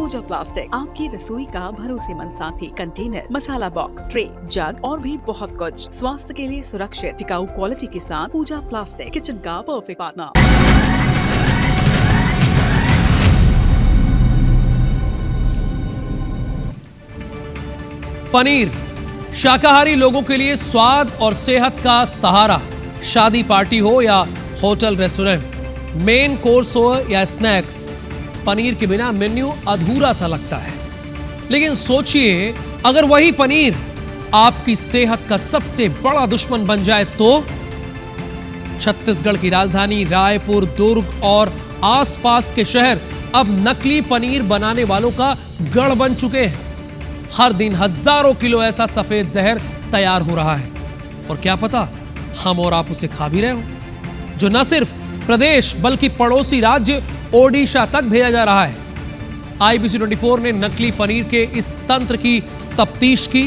पूजा plastic, आपकी रसोई का भरोसेमंद साथी। कंटेनर, मसाला बॉक्स, ट्रे, जग और भी बहुत कुछ। स्वास्थ्य के लिए सुरक्षित टिकाऊ क्वालिटी के साथ पूजा प्लास्टिक, किचन का परफेक्ट पार्टनर। पनीर शाकाहारी लोगों के लिए स्वाद और सेहत का सहारा। शादी पार्टी हो या होटल रेस्टोरेंट, मेन कोर्स हो या स्नैक्स, पनीर के बिना मेन्यू अधूरा सा लगता है। लेकिन सोचिए, अगर वही पनीर आपकी सेहत का सबसे बड़ा दुश्मन बन जाए तो? छत्तीसगढ़ की राजधानी रायपुर, दुर्ग और आसपास के शहर अब नकली पनीर बनाने वालों का गढ़ बन चुके हैं। हर दिन हजारों किलो ऐसा सफेद जहर तैयार हो रहा है और क्या पता हम और आप उसे खा भी रहे हो, जो न सिर्फ प्रदेश बल्कि पड़ोसी राज्य ओडिशा तक भेजा जा रहा है। IBC 24 ने नकली पनीर के इस तंत्र की तफ्तीश की।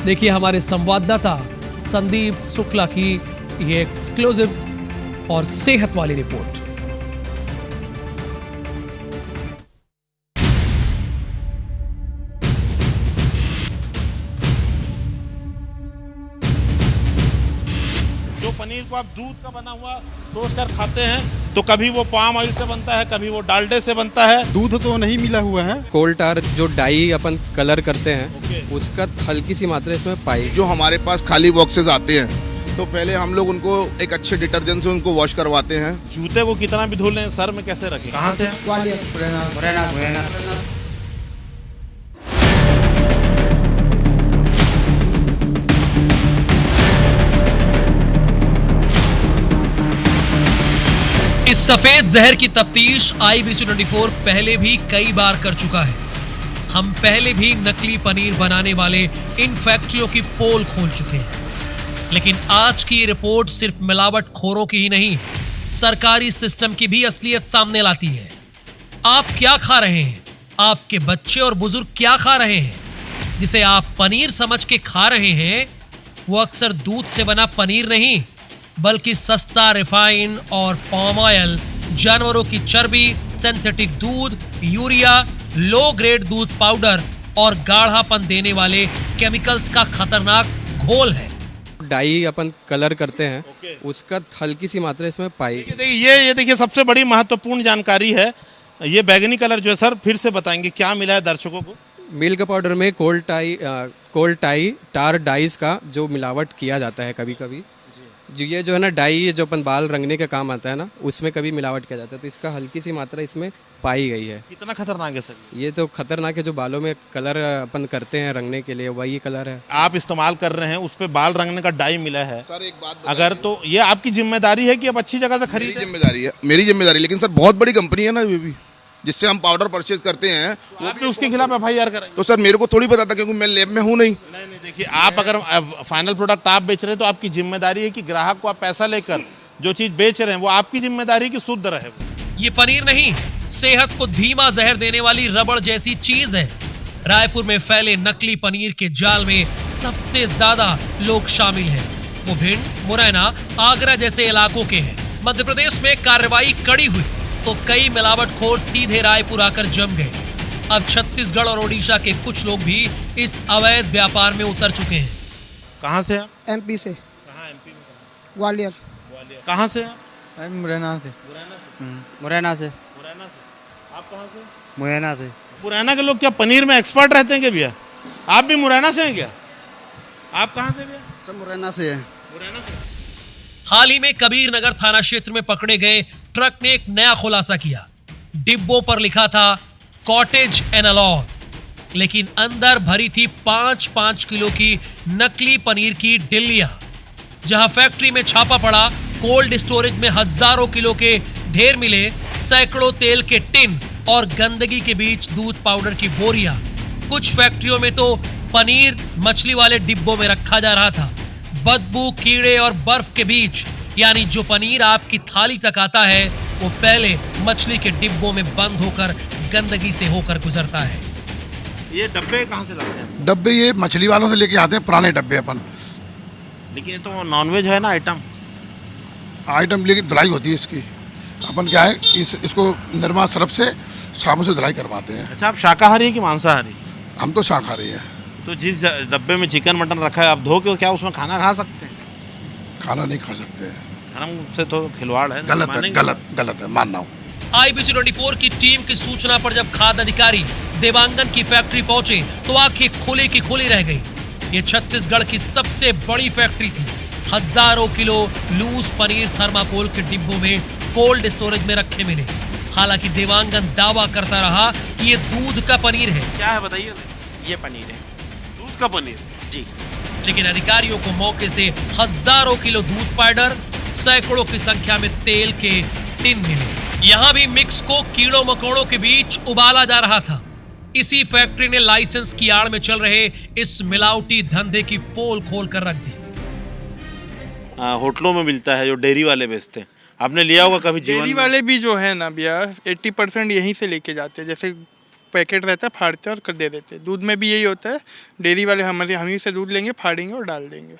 देखिए हमारे संवाददाता संदीप शुक्ला की यह एक्सक्लूसिव और सेहत वाली रिपोर्ट। जो पनीर को आप दूध का बना हुआ सोचकर खाते हैं तो कभी वो पाम ऑयल से बनता है, कभी वो डालडे से बनता है। दूध तो नहीं मिला हुआ है। कोल टार जो डाई अपन कलर करते हैं उसका हल्की सी मात्रा इसमें पाई। जो हमारे पास खाली बॉक्सेस आते हैं तो पहले हम लोग उनको एक अच्छे डिटर्जेंट से उनको वॉश करवाते हैं। जूते को कितना भी धो लें, सर में कैसे रखें? कहाँ से? इस सफेद जहर की तफ्तीश IBC 24 पहले भी कई बार कर चुका है। हम पहले भी नकली पनीर बनाने वाले इन फैक्ट्रियों की पोल खोल चुके हैं, लेकिन आज की ये रिपोर्ट सिर्फ मिलावटखोरों की ही नहीं, सरकारी सिस्टम की भी असलियत सामने लाती है। आप क्या खा रहे हैं? आपके बच्चे और बुजुर्ग क्या खा रहे हैं? जिसे आप पनीर समझ के खा रहे हैं वो अक्सर दूध से बना पनीर नहीं, बल्कि सस्ता रिफाइन और पाम ऑयल, जानवरों की चर्बी, सिंथेटिक दूध, यूरिया, लो ग्रेड दूध पाउडर और गाढ़ापन देने वाले केमिकल्स का खतरनाक घोल है। डाई अपन कलर करते हैं उसका हल्की सी मात्रा इसमें पाई। ये देखिए सबसे बड़ी महत्वपूर्ण जानकारी है। ये बैगनी कलर जो है सर फिर से बताएंगे क्या मिला है दर्शकों को? मिल्क पाउडर में कोल टार डाइस का जो मिलावट किया जाता है कभी कभी। जो ये जो है ना डाई, जो अपन बाल रंगने का काम आता है ना, उसमें कभी मिलावट किया जाता है, तो इसका हल्की सी मात्रा इसमें पाई गई है। कितना खतरनाक है सर? ये तो खतरनाक है। जो बालों में कलर अपन करते हैं रंगने के लिए, वही कलर है। आप इस्तेमाल कर रहे हैं, उस पे बाल रंगने का डाई मिला है सर। एक बात अगर तो ये आपकी जिम्मेदारी है कि आप अच्छी जगह से खरीदें। जिम्मेदारी है, मेरी जिम्मेदारी। लेकिन सर बहुत बड़ी कंपनी है ना ये भी, जिससे हम पाउडर परचेज करते हैं, वो भी उसके खिलाफ FIR करेंगे। तो सर मेरे को थोड़ी पता था क्योंकि मैं लैब में हूँ नहीं। नहीं देखिए, आप अगर फाइनल प्रोडक्ट आप बेच रहे हैं तो आपकी जिम्मेदारी है कि ग्राहक को आप पैसा लेकर जो चीज बेच रहे हैं वो आपकी जिम्मेदारी की शुद्ध रहे। ये पनीर नहीं, सेहत को धीमा जहर देने वाली रबड़ जैसी चीज है। रायपुर में फैले नकली पनीर के जाल में सबसे ज्यादा लोग शामिल हैं। वो भिंड, मुरैना, आगरा जैसे इलाकों के हैं। मध्य प्रदेश में कार्रवाई कड़ी हुई तो कई मिलावटखोर सीधे रायपुर आकर जम गए। अब छत्तीसगढ़ और ओडिशा के कुछ लोग भी इस अवैध व्यापार में उतर चुके हैं। कहाँ से आप? MP से। कहाँ MP में? ग्वालियर। कहाँ से आप? मुरैना से। मुरैना से। आप कहाँ से? मुरैना से। मुरैना के लोग क्या पनीर में एक्सपर्ट रहते हैं क्या भैया? आप भी मुरैना से हैं क्या? आप कहाँ से भैया? सब मुरैना से है। मुरैना से। हाल ही में कबीर नगर थाना क्षेत्र में पकड़े गए ट्रक ने एक नया खुलासा किया। डिब्बों पर लिखा था कॉटेज एनालॉग, लेकिन अंदर भरी थी 5-5 किलो की नकली पनीर की डिल्लियां। जहां फैक्ट्री में छापा पड़ा, कोल्ड स्टोरेज में हजारों किलो के ढेर मिले, सैकड़ों तेल के टिन और गंदगी के बीच दूध पाउडर की बोरियां। कुछ फैक्ट्रियों में तो पनीर मछली वाले डिब्बों में रखा जा रहा था। बदबू, कीड़े और बर्फ के बीच, यानी जो पनीर आपकी थाली तक आता है वो पहले मछली के डिब्बों में बंद होकर गंदगी से होकर गुजरता है। ये डब्बे कहाँ से लाते हैं? डब्बे ये मछली वालों से लेके आते हैं, पुराने डब्बे अपन। लेकिन ये तो नॉनवेज है ना आइटम। लेकिन धुलाई होती है इसकी, अपन क्या है इसको निरमा सर्फ से साबुन से धुलाई करवाते हैं। अच्छा, आप शाकाहारी है कि मांसाहारी? हम तो शाकाहारी हैं। तो जिस डब्बे में चिकन मटन रखा है, आप धो के क्या उसमें खाना खा सकते हैं? खाना नहीं खा सकते हैं। धर्म से तो खिलवाड़ है। गलत है, मानेंगे? गलत है, मान रहा हूँ। IBC 24 की टीम की सूचना पर जब खाद्य अधिकारी देवांगन की फैक्ट्री पहुंचे तो आंखें खोली की खोली रह गई। ये छत्तीसगढ़ की सबसे बड़ी फैक्ट्री थी। हजारों किलो लूज पनीर थर्माकोल के डिब्बों में कोल्ड स्टोरेज में रखे मिले। हालांकि देवांगन दावा करता रहा कि ये दूध का पनीर है। क्या है बताइए? ये पनीर है दूध का पनीर जी। लेकिन अधिकारियों को मौके से हजारों किलो दूध पाउडर, सैकड़ों की संख्या में तेल के टिन मिले। यहाँ भी मिक्स को कीड़ों मकोड़ों के बीच उबाला जा रहा था। इसी फैक्ट्री ने लाइसेंस की आड़ में चल रहे इस मिलावटी धंधे की पोल खोल कर रख दी। होटलों में मिलता है जो डेयरी वाले बेचते हैं, आपने लिया होगा कभी जीवन डेयरी में? वाले भी जो है ना भैया 80% यहीं से लेके जाते हैं। जैसे पैकेट रहता है, फाड़ते हैं और कर दे देते हैं। दूध में भी यही होता है। डेयरी वाले हमी से दूध लेंगे, फाड़ेंगे और डाल देंगे।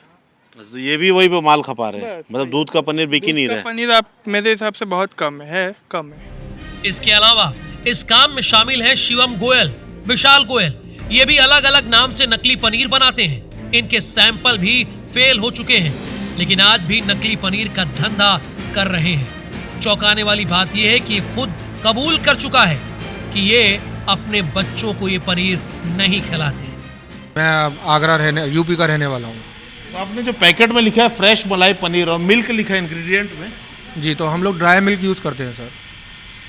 तो ये भी वही पे माल खपा रहे हैं, बस मतलब दूध का पनीर बिक ही नहीं रहा है। पनीर आप मेरे हिसाब से बहुत कम है, कम है। इसके अलावा इस काम में शामिल है शिवम गोयल, विशाल गोयल। ये भी अलग अलग नाम से नकली पनीर बनाते हैं। इनके सैंपल भी फेल हो चुके हैं, लेकिन आज भी नकली पनीर का धंधा कर रहे हैं। चौंकाने वाली बात यह है कि ये खुद कबूल कर चुका है कि ये अपने बच्चों को ये पनीर नहीं खिलाते। मैं यूपी का रहने वाला हूँ। तो आपने जो पैकेट में लिखा है फ्रेश मलाई पनीर और मिल्क लिखा है इंग्रेडिएंट में, जी, तो हम लोग ड्राई मिल्क यूज़ करते हैं सर।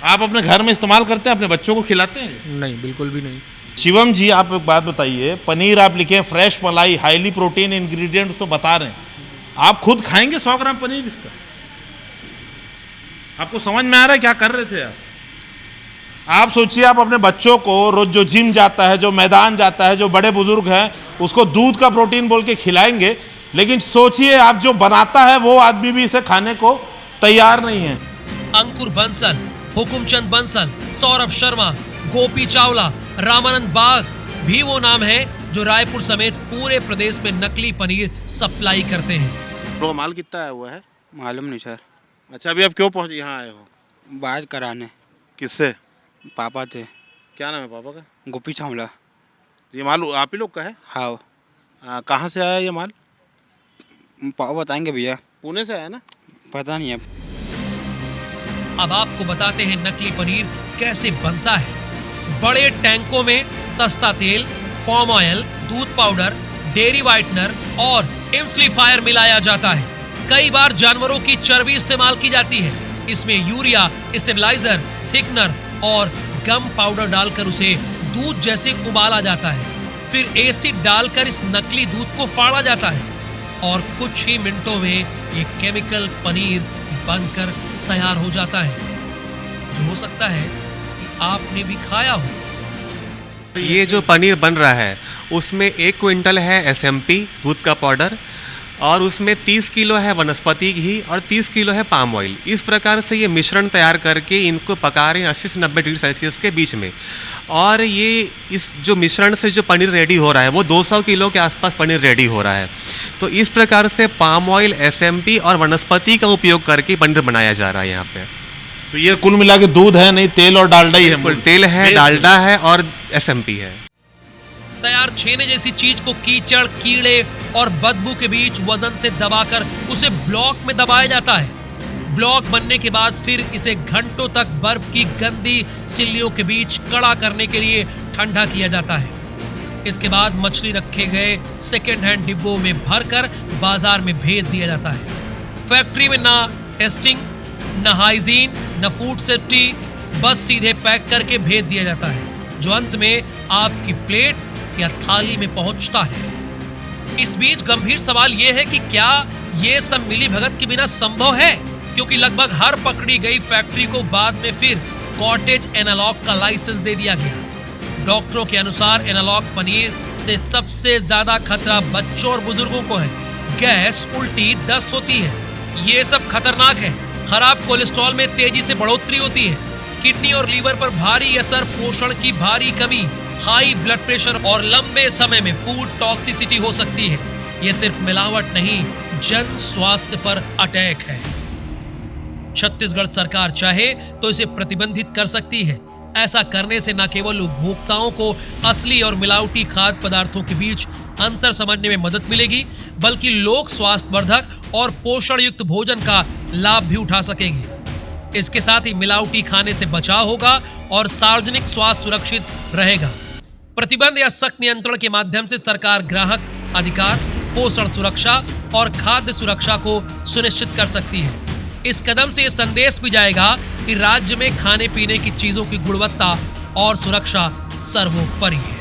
आप अपने घर में इस्तेमाल करते हैं, अपने बच्चों को खिलाते हैं? नहीं, बिल्कुल भी नहीं। शिवम जी, आप एक बात बताइए, पनीर आप लिखे फ्रेश मलाई, हाईली प्रोटीन इंग्रेडिएंट्स तो बता रहे हैं, आप खुद खाएंगे 100 ग्राम पनीर इसका? आपको समझ में आ रहा है क्या कर रहे थे आप? आप सोचिए, आप अपने बच्चों को रोज जो जिम जाता है, जो मैदान जाता है, जो बड़े बुजुर्ग हैं, उसको दूध का प्रोटीन बोल के खिलाएंगे, लेकिन सोचिए आप जो बनाता है वो आदमी भी इसे खाने को तैयार नहीं है। अंकुर बंसल, हुकुमचंद बंसल, सौरभ शर्मा, गोपी चावला, रामानंद बाग भी वो नाम है जो रायपुर समेत पूरे प्रदेश में नकली पनीर सप्लाई करते हैं। तो माल कितना आया हुआ है? मालूम नहीं सर। अच्छा, अभी आप क्यों पहुंच यहाँ आए हो? बात कराने। किससे? पापा थे। क्या नाम है पापा का? गोपी चावला। ये माल आप ही लोग का है? हाँ। कहाँ से आया ये माल? पापा बताएंगे भैया। पुणे से आया ना? पता नहीं अब आपको बताते हैं नकली पनीर कैसे बनता है। बड़े टैंकों में सस्ता तेल, पाम ऑयल, दूध पाउडर, डेयरी व्हाइटनर और एम्प्लीफायर मिलाया जाता है। कई बार जानवरों की चर्बी इस्तेमाल की जाती है। इसमें यूरिया, स्टेबलाइजर, थिकनर और गम पाउडर डालकर उसे दूध जैसे उबाला जाता है। फिर एसिड डालकर इस नकली दूध को फाड़ा जाता है और कुछ ही मिनटों में ये केमिकल पनीर बनकर तैयार हो जाता है, जो हो सकता है कि आपने भी खाया हो। ये जो पनीर बन रहा है उसमें 1 क्विंटल है SMP दूध का पाउडर और उसमें 30 किलो है वनस्पति घी और 30 किलो है पाम ऑयल। इस प्रकार से ये मिश्रण तैयार करके इनको पका रहे हैं 80 से 90 डिग्री सेल्सियस के बीच में। और ये इस जो मिश्रण से जो पनीर रेडी हो रहा है वो 200 किलो के आसपास पनीर रेडी हो रहा है। तो इस प्रकार से पाम ऑयल, SMP और वनस्पति का उपयोग करके पनीर बनाया जा रहा है यहाँ पे। तो ये कुल मिला के दूध है नहीं, तेल और डालडा ही है? तेल है, डालडा है और SMP है। तैयार छेने जैसी चीज को कीचड़, कीड़े और बदबू के बीच वजन से दबाकर उसे ब्लॉक में दबाया जाता है। ब्लॉक बनने के बाद फिर इसे घंटों तक बर्फ की गंदी सिल्लियों के बीच कड़ा करने के लिए ठंडा किया जाता है। इसके बाद मछली रखे गए सेकेंड हैंड डिब्बों में भरकर बाजार में भेज दिया जाता है। फैक्ट्री में ना टेस्टिंग, ना हाइजीन, ना फूड सेफ्टी, बस सीधे पैक करके भेज दिया जाता है, जो अंत में आपकी प्लेट या थाली में पहुंचता है। इस बीच गंभीर सवाल यह है कि क्या यह सब मिली भगत के बिना संभव है? क्योंकि लगभग हर पकड़ी गई फैक्ट्री को बाद में फिर कॉटेज एनालॉग का लाइसेंस दे दिया गया। डॉक्टरों के अनुसार एनालॉग पनीर से सबसे ज्यादा खतरा बच्चों और बुजुर्गों को है। गैस, उल्टी, दस्त होती है। ये सब खतरनाक है। खराब कोलेस्ट्रॉल में तेजी से बढ़ोतरी होती है। किडनी और लीवर पर भारी असर, पोषण की भारी कमी, हाई ब्लड प्रेशर और लंबे समय में फूड टॉक्सिसिटी हो सकती है। ये सिर्फ मिलावट नहीं, जन स्वास्थ्य पर अटैक है। छत्तीसगढ़ सरकार चाहे तो इसे प्रतिबंधित कर सकती है। ऐसा करने से न केवल उपभोक्ताओं को असली और मिलावटी खाद्य पदार्थों के बीच अंतर समझने में मदद मिलेगी, बल्कि लोग स्वास्थ्यवर्धक और पोषण युक्त भोजन का लाभ भी उठा सकेंगे। इसके साथ ही मिलावटी खाने से बचाव होगा और सार्वजनिक स्वास्थ्य सुरक्षित रहेगा। प्रतिबंध या सख्त नियंत्रण के माध्यम से सरकार ग्राहक अधिकार, पोषण सुरक्षा और खाद्य सुरक्षा को सुनिश्चित कर सकती है। इस कदम से यह संदेश भी जाएगा कि राज्य में खाने पीने की चीजों की गुणवत्ता और सुरक्षा सर्वोपरि है।